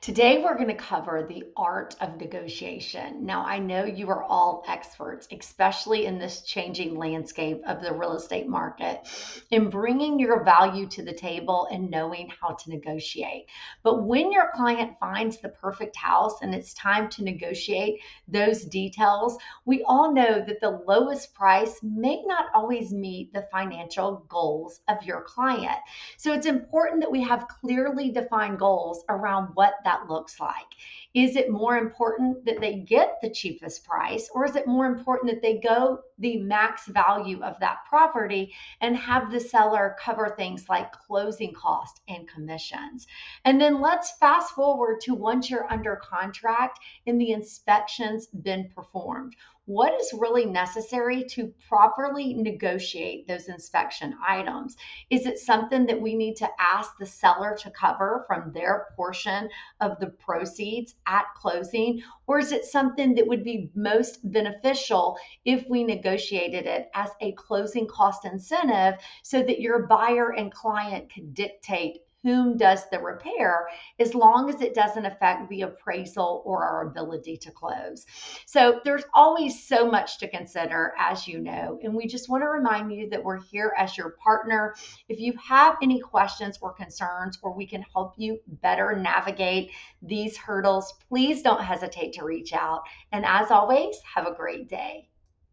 Today, we're going to cover the art of negotiation. Now, I know you are all experts, especially in this changing landscape of the real estate market, in bringing your value to the table and knowing how to negotiate. But when your client finds the perfect house and it's time to negotiate those details, we all know that the lowest price may not always meet the financial goals of your client. So it's important that we have clearly defined goals around what that looks like. Is it more important that they get the cheapest price, or is it more important that they go the max value of that property and have the seller cover things like closing costs and commissions? And then let's fast forward to once you're under contract and the inspection's been performed. What is really necessary to properly negotiate those inspection items? Is it something that we need to ask the seller to cover from their portion of the proceeds at closing? Or is it something that would be most beneficial if we negotiated it as a closing cost incentive so that your buyer and client could dictate whom does the repair, as long as it doesn't affect the appraisal or our ability to close? So there's always so much to consider, as you know, and we just want to remind you that we're here as your partner. If you have any questions or concerns, or we can help you better navigate these hurdles, please don't hesitate to reach out. And as always, have a great day.